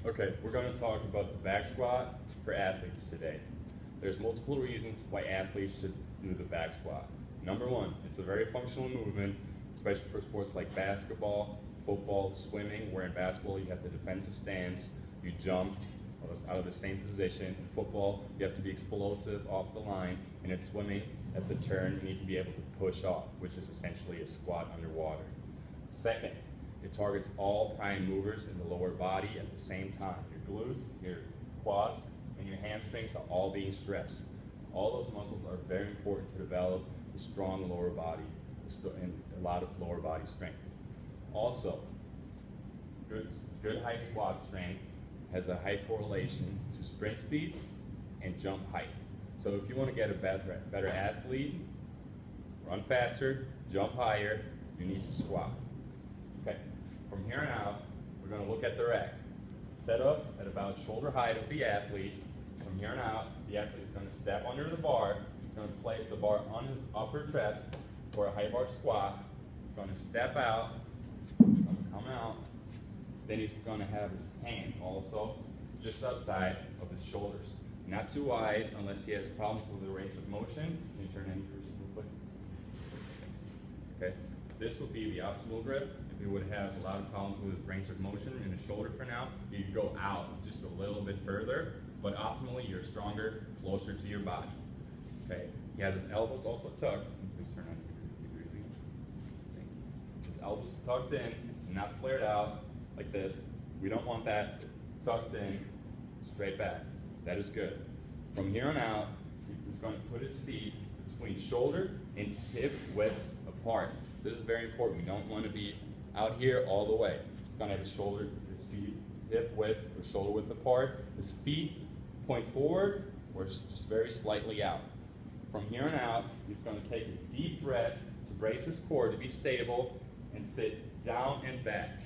Okay, we're going to talk about the back squat for athletes today. There's multiple reasons why athletes should do the back squat. Number one, it's a very functional movement, especially for sports like basketball, football, swimming, where in basketball you have the defensive stance, you jump out of the same position. In football, you have to be explosive off the line, and in swimming, at the turn, you need to be able to push off, which is essentially a squat underwater. Second, it targets all prime movers in the lower body at the same time. Your glutes, your quads, and your hamstrings are all being stressed. All those muscles are very important to develop a strong lower body and a lot of lower body strength. Also, good high squat strength has a high correlation to sprint speed and jump height. So if you want to get a better athlete, run faster, jump higher, you need to squat. Okay, from here on out, we're going to look at the rack. It's set up at about shoulder height of the athlete. From here on out, the athlete is going to step under the bar. He's going to place the bar on his upper traps for a high bar squat. He's going to step out, he's going to come out. Then he's going to have his hands also just outside of his shoulders. Not too wide unless he has problems with the range of motion. Can you turn in yours real quick? Okay, this would be the optimal grip. If he would have a lot of problems with his range of motion in his shoulder for now, you could go out just a little bit further, but optimally you're stronger, closer to your body. Okay, he has his elbows also tucked. Please turn on degrees again. Thank you. His elbows tucked in, not flared out like this. We don't want that tucked in, straight back. That is good. From here on out, he's going to put his feet between shoulder and hip width apart. This is very important. We don't want to be out here all the way. He's going to have his feet hip width or shoulder width apart. His feet point forward or just very slightly out. From here on out, he's going to take a deep breath to brace his core to be stable and sit down and back.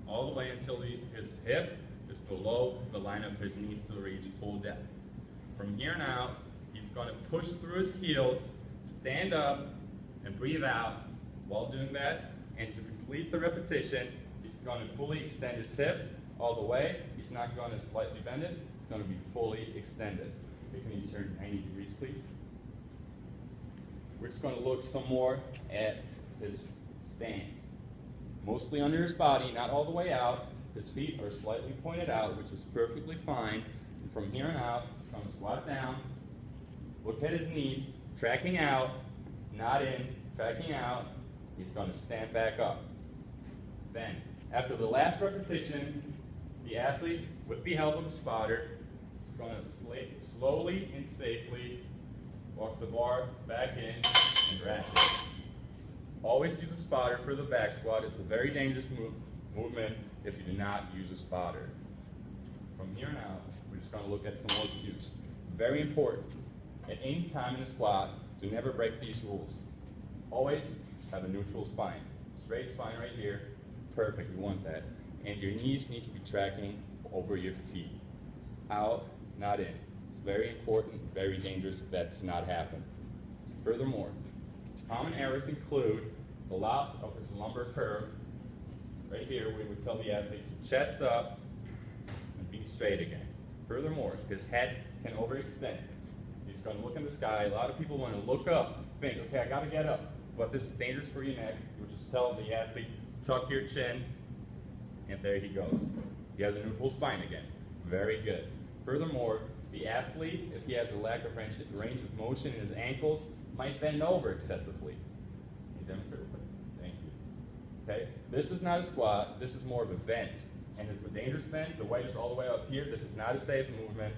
All the way until his hip is below the line of his knees to reach full depth. From here on out, he's going to push through his heels, stand up, and breathe out while doing that. And to complete the repetition, he's going to fully extend his hip all the way. He's not going to slightly bend it. It's going to be fully extended. Okay, can you turn 90 degrees, please? We're just going to look some more at his stance. Mostly under his body, not all the way out. His feet are slightly pointed out, which is perfectly fine. And from here on out, he's going to squat down, look at his knees, tracking out, not in, tracking out. He's going to stand back up. Then, after the last repetition, the athlete, with the help of a spotter, is going to slowly and safely walk the bar back in and rack it. Always use a spotter for the back squat. It's a very dangerous movement if you do not use a spotter. From here on out, we're just going to look at some more cues. Very important. At any time in a squat, do never break these rules. Always have a neutral spine. Straight spine right here. Perfect, we want that. And your knees need to be tracking over your feet. Out, not in. It's very important, very dangerous if that does not happen. Furthermore, common errors include the loss of his lumbar curve. Right here, we would tell the athlete to chest up and be straight again. Furthermore, his head can overextend. He's going to look in the sky. A lot of people want to look up, think, okay, I got to get up. But this is dangerous for your neck. You would just tell the athlete, tuck your chin, and there he goes. He has a neutral spine again. Very good. Furthermore, the athlete, if he has a lack of range of motion in his ankles, might bend over excessively. Can you demonstrate real quick? Thank you. Okay, this is not a squat, this is more of a bend. And it's a dangerous bend, the weight is all the way up here, this is not a safe movement.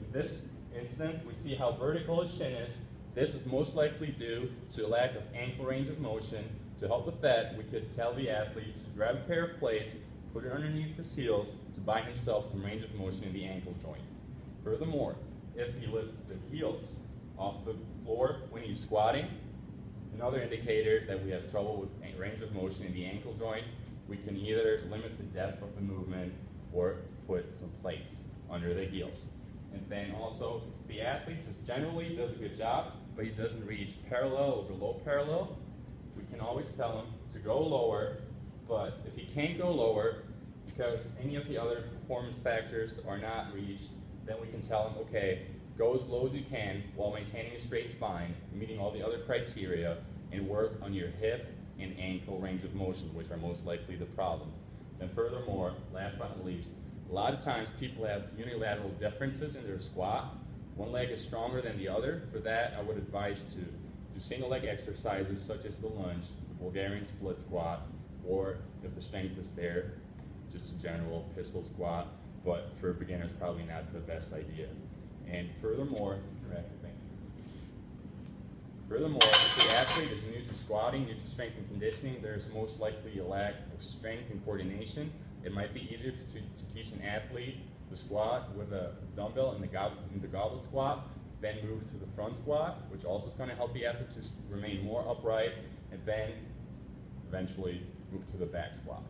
In this instance, we see how vertical his shin is. This is most likely due to a lack of ankle range of motion. To help with that, we could tell the athlete to grab a pair of plates, put it underneath his heels to buy himself some range of motion in the ankle joint. Furthermore, if he lifts the heels off the floor when he's squatting, another indicator that we have trouble with range of motion in the ankle joint, we can either limit the depth of the movement or put some plates under the heels. And then also, the athlete just generally does a good job, but he doesn't reach parallel or below parallel. We can always tell him to go lower, but if he can't go lower, because any of the other performance factors are not reached, then we can tell them, okay, go as low as you can while maintaining a straight spine, meeting all the other criteria, and work on your hip and ankle range of motion, which are most likely the problem. Then furthermore, last but not least, a lot of times people have unilateral differences in their squat. One leg is stronger than the other. For that, I would advise to do single leg exercises such as the lunge, the Bulgarian split squat, or if the strength is there, just a general pistol squat, but for beginners, probably not the best idea. And furthermore, if the athlete is new to squatting, new to strength and conditioning, there's most likely a lack of strength and coordination. It might be easier to teach an athlete the squat with a dumbbell in the goblet squat, then move to the front squat, which also is going to help the athlete to remain more upright, and then eventually move to the back squat.